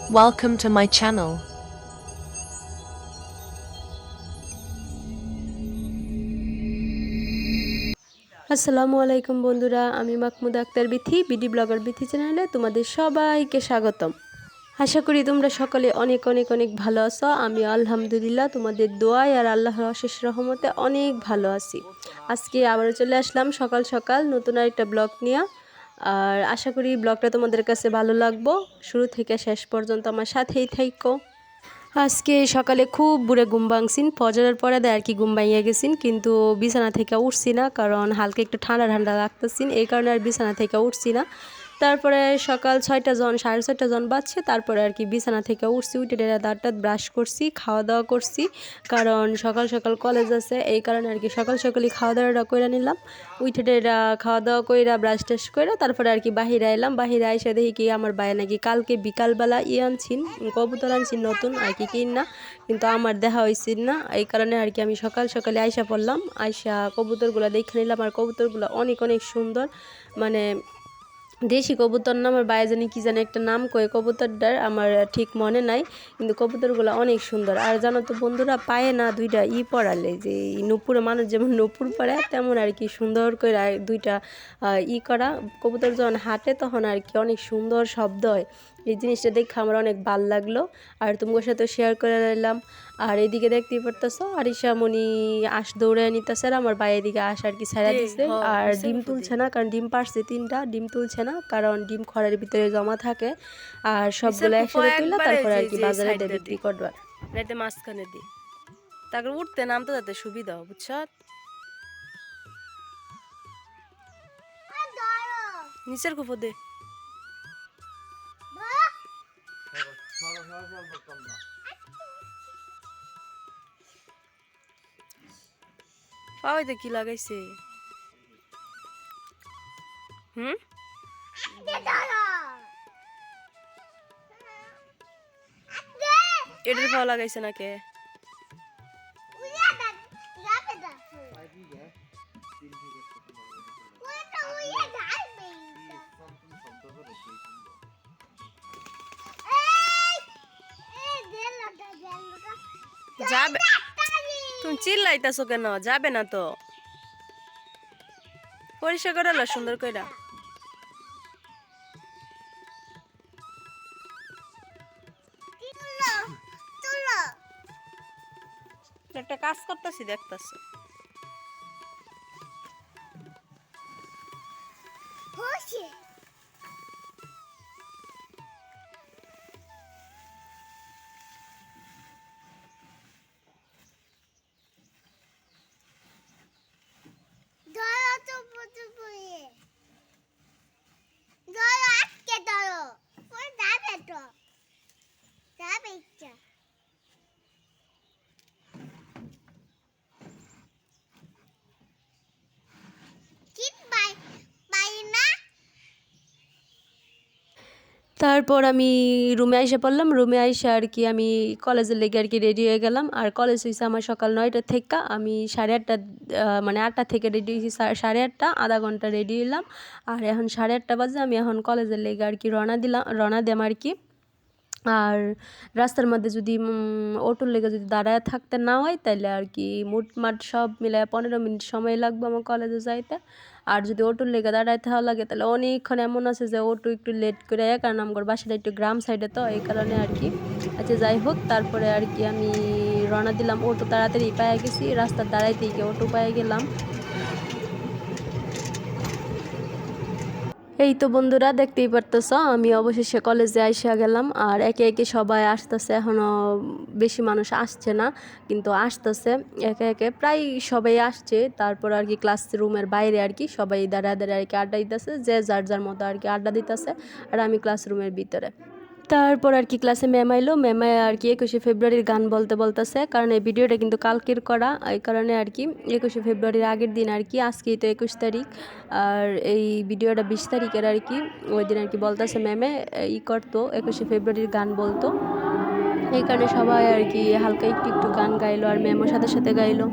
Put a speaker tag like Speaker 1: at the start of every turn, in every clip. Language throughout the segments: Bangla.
Speaker 1: Welcome to my channel.
Speaker 2: আসসালামু আলাইকুম বন্ধুরা, আমি মাহমুদা আক্তার বিথি বিডি ব্লগার বিথি চ্যানেলে তোমাদের সবাইকে স্বাগতম। আশা করি তোমরা সকলে অনেক অনেক অনেক ভালো আছো। আমি আলহামদুলিল্লাহ তোমাদের দোয়ায় আর আল্লাহর অশেষ রহমতে অনেক ভালো আছি। আজকে আবারও চলে আসলাম সকাল সকাল নতুন আরেকটা ব্লগ নিয়ে। আর আশা করি ব্লগটা তোমাদের কাছে ভালো লাগবো। শুরু থেকে শেষ পর্যন্ত আমার সাথেই থাইকো। আজকে সকালে খুব বুড়ে ঘুম ভাঙছিন, ফজরের পরে দেয় আর কি ঘুম ভাঙিয়ে গেছিন, কিন্তু বিছানা থেকে উঠছি না, কারণ হালকা একটু ঠান্ডা ঠান্ডা লাগতেছিন, এই কারণে আর বিছানা থেকে উঠছি না। তারপরে সকাল 6টা জন 6:30 জন বাজছে, তারপরে আর কি বিছানা থেকে উঠছি, উঠে দাঁতটা ব্রাশ করছি, খাওয়া দাওয়া করছি, কারণ সকাল সকাল কলেজ আছে, এই কারণে আর কি সকাল সকালই খাওয়া দাওয়াটা করে নিলাম। উঠে খাওয়া দাওয়া কইরা ব্রাশ টাশ করে তারপরে আর কি বাহিরে এলাম। বাহিরে এসে দেখি কি আমার ভাই নাকি কালকে বিকালবেলা আনছিন, কবুতর আনছিন নতুন আর কি কিনা, কিন্তু আমার দেখা হয়েছিল না, এই কারণে আর কি আমি সকাল সকালে আইসা পড়লাম। আইসা কবুতরগুলো দেখে নিলাম, আর কবুতরগুলো অনেক অনেক সুন্দর, মানে দেশি কবুতর না, আমার বাইরে জানি কি জানি একটা নাম কয়ে কবুতরটার, আমার ঠিক মনে নাই, কিন্তু কবুতরগুলো অনেক সুন্দর। আর জানো তো বন্ধুরা, পায়ে না দুইটা পরালে, যে নুপুরে মানুষ যেমন নুপুর পরে তেমন আর কি সুন্দর করে দুইটা করা কবুতর যখন হাঁটে তখন আর কি অনেক সুন্দর শব্দ হয়। এই জিনিসটা দেখে আমার অনেক ভাল লাগলো, আর তোমার সাথে শেয়ার করে নিলাম। আর এদিকে দেখতেই পারতেছো আরিশা মনি দৌড়ে নিতেছে, আর আমার ভাই এদিকে আর কি ছাড়া দিচ্ছে। আর ডিম তুলছে না, কারণ ডিম পারছে 3টা, ডিম তুলছে না কারণ ডিম খড়ের ভিতরে জমা থাকে, আর সবগুলো একসাথে তুললে তারপরে আর কি বাজারে দিয়ে বিক্রি করবার, রাতে মাঝখানে দিই, তারপর উঠতে নামতে যাতে সুবিধা, বুঝছ? নিচের কুপো দে। পাওয়াইতে কি লাগাইছে? হুম, এটার পাওয়া লাগাইছে নাকি? যাবে, তুমি চিল্লাইতেছো কেন? যাবে না তো, পরিষ্কার করে লো সুন্দর কইরা। একটা কাজ করতেছি, দেখতেছি। তারপর আমি রুমে আইসা পড়লাম। রুমে আইসা আর কি আমি কলেজের লেগে আর কি রেডি হয়ে গেলাম। আর কলেজ হয়েছে আমার সকাল 9টা থেকে, আমি 8:30 মানে 8টা থেকে রেডি হয়েছি, 8:30, আধা ঘন্টা রেডি হলাম। আর এখন 8:30 বাজে, আমি এখন কলেজের লেগে আর কি রওনা দিলাম আর কি। আর রাস্তার মধ্যে যদি অটোর লেগে যদি দাঁড়ায় থাকতে না হয়, তাহলে আর কি মুটমাট সব মিলায় 15 মিনিট সময় লাগবে আমার কলেজে যাইতে। আর যদি অটোর লেগে দাঁড়াইতে হওয়া লাগে তাহলে অনেকক্ষণ এমন আছে যে অটো একটু লেট করে, কারণ আমার বাসাটা একটু গ্রাম সাইডে, তো এই কারণে আর কি। আচ্ছা যাই হোক, তারপরে আর কি আমি রওনা দিলাম। অটো তাড়াতাড়ি পায়ে গেছি, রাস্তার দাঁড়াইতেই গিয়ে অটো পায়ে গেলাম। এই তো বন্ধুরা, দেখতেই পারতেছ আমি অবশেষে কলেজে আইসা গেলাম। আর একে একে সবাই আসতেছে, এখনও বেশি মানুষ আসছে না, কিন্তু আসতেছে একে একে, প্রায় সবাই আসছে। তারপর আর কি ক্লাসরুমের বাইরে আর কি সবাই দাঁড়ায় দাঁড়ায় আর কি আড্ডা দিতেছে, যে যার যার মতো আর কি আড্ডা দিতেছে, আর আমি ক্লাসরুমের ভিতরে। তারপর আর কি ক্লাসে ম্যাম আইলো, ম্যামে আর কি 21শে ফেব্রুয়ারির গান বলতেছে, কারণ এই ভিডিওটা কিন্তু কালকের করা, এই কারণে আর কি 21শে ফেব্রুয়ারির আগের দিন আর কি, আজকেই তো 21 তারিখ, আর এই ভিডিওটা 20 তারিখের আর কি। ওই দিন আর কি বলতেছে ম্যামে করতো 21শে ফেব্রুয়ারির গান বলতো, এই কারণে সবাই আর কি হালকা একটু একটু গান গাইলো, আর ম্যামও সাথে সাথে গাইলো।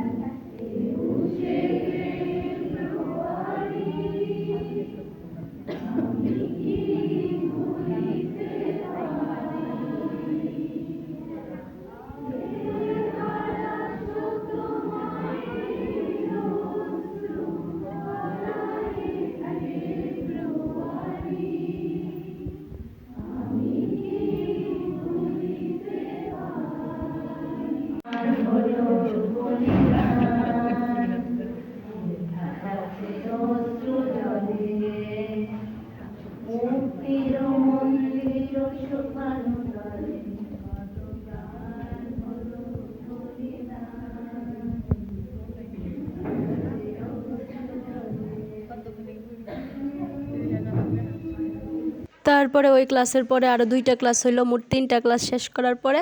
Speaker 2: তারপরে ওই ক্লাসের পরে আরও 2টা ক্লাস হইলো, মোট 3টা ক্লাস শেষ করার পরে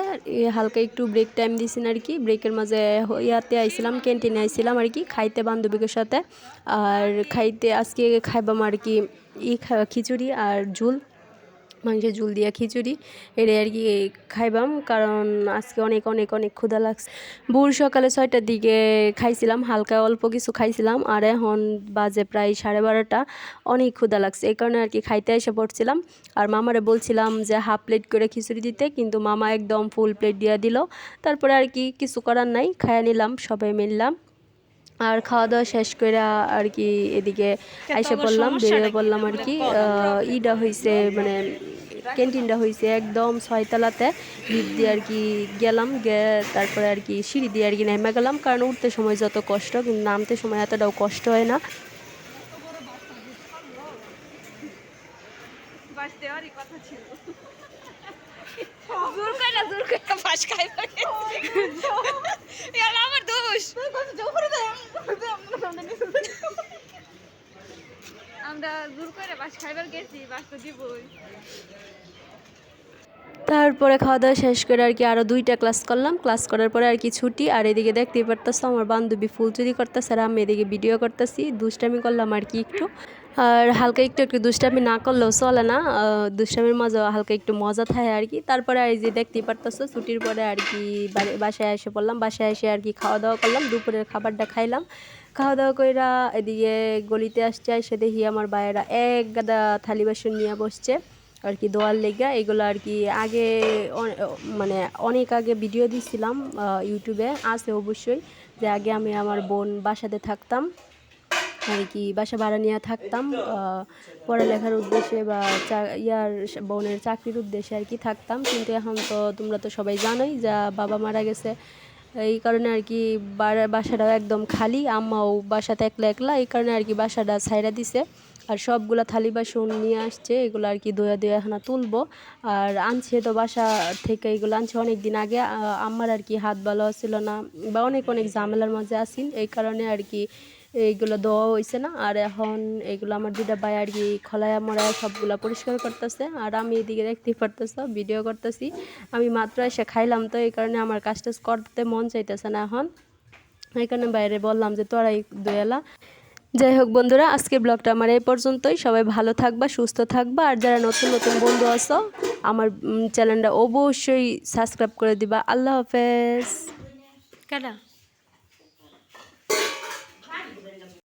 Speaker 2: হালকা একটু ব্রেক টাইম দিয়েছেন আর কি। ব্রেকের মাঝে ইয়াতে আইছিলাম, ক্যান্টিনে আইছিলাম আর কি খাইতে বান্ধবীদের সাথে। আর খাইতে আজকে খাইবাম আর কি খিচুড়ি আর ঝুল, মাংসের ঝুল দিয়া খিচুড়ি, এটাই আর কি খাইবাম, কারণ আজকে অনেক অনেক অনেক ক্ষুধা লাগছে। ভোর সকালে 6টার দিকে খাইছিলাম, হালকা অল্প কিছু খাইছিলাম, আর এখন বাজে প্রায় 12:30। অনেক ক্ষুধা লাগছে, এই কারণে আর কি খাইতে এসে পড়ছিলাম। আর মামারে বলছিলাম যে হাফ প্লেট করে খিচুড়ি দিতে, কিন্তু মামা একদম ফুল প্লেট দিয়ে দিল। তারপরে আর কি কিছু করার নাই, খাইয়া নিলাম, সবাই মিললাম। আর খাওয়া দাওয়া শেষ করে আর কি এদিকে আইসা পড়লাম, বেরিয়ে পড়লাম আর কি। ইটা হয়েছে মানে ক্যান্টিনটা হয়েছে একদম 6তলাতে, লিফট দিয়ে আর কি গেলাম, তারপরে আর কি সিঁড়ি দিয়ে আর কি নেমে গেলাম, কারণ উঠতে সময় যত কষ্ট কিন্তু নামতে সময় এতটাও কষ্ট হয় না। তারপরে খাওয়া দাওয়া শেষ করে আর কি আরও 2টা ক্লাস করলাম, ক্লাস করার পরে আর কি ছুটি। আর এদিকে দেখতেই পারতেছো আমার বান্ধবী ফুল চুরি করতেছে, আর আমি এদিকে ভিডিও করতেছি, দুষ্টামি করলাম আর কি একটু। আর হালকা একটু একটু দুষ্টামি না করলেও চলে না, দুষ্টামির মাঝে হালকা একটু মজা থাকে আর কি। তারপরে আর যে দেখতেই পারতেছো ছুটির পরে আর কি বাসায় এসে পড়লাম, বাসায় এসে আর কি খাওয়া দাওয়া করলাম, দুপুরের খাবারটা খাইলাম। খাওয়া দাওয়া কইরা এদিকে গলিতে আসছে, এসে দেখি আমার ভাইয়েরা এক গাদা থালি বাসন নিয়ে বসছে আর কি দোয়ার লেগা। এগুলো আর কি আগে মানে অনেক আগে ভিডিও দিছিলাম ইউটিউবে, আছে অবশ্যই, যে আগে আমি আমার বোন বাসাতে থাকতাম আর কি, বাসা ভাড়া নিয়ে থাকতাম পড়ালেখার উদ্দেশ্যে বা বোনের চাকরির উদ্দেশ্যে আর কি থাকতাম। কিন্তু এখন তো তোমরা তো সবাই জানোই যা বাবা মারা গেছে, এই কারণে আর কি বাসাটা একদম খালি, আম্মাও বাসাতে একলা একলা, এই কারণে আর কি বাসাটা ছাইরা দিছে। আর সবগুলা থালি বাসন নিয়ে আসছে, এগুলো আর কি দইয়া দইয়া এখন তুলবো। আর আনছে তো বাসা থেকে, এগুলো আনছে অনেক দিন আগে। আমার আর কি হাত ভালো ছিল না বা অনেক অনেক ঝামেলার মাঝে আসিন, এই কারণে আর কি এইগুলো দেওয়া হয়েছে না। আর এখন এগুলো আমার 2টা ভাই আর কি খলায়া মরায়া সবগুলা পরিষ্কার করতেছে, আর আমি এদিকে দেখতেই পারতেছ ভিডিও করতেছি। আমি মাত্র এসে খাইলাম, তো এই কারণে আমার কাজ টাজ করতে মন চাইতেছে না এখন, এই কারণে বাইরে বললাম যে তোরাই দয়ালা। যাই হোক বন্ধুরা, আজকের ব্লগটা আমার এই পর্যন্তই। সবাই ভালো থাকবা, সুস্থ থাকবা, আর যারা নতুন নতুন বন্ধু আছো আমার চ্যানেলটা অবশ্যই সাবস্ক্রাইব করে দিবা। আল্লাহ হাফেজ।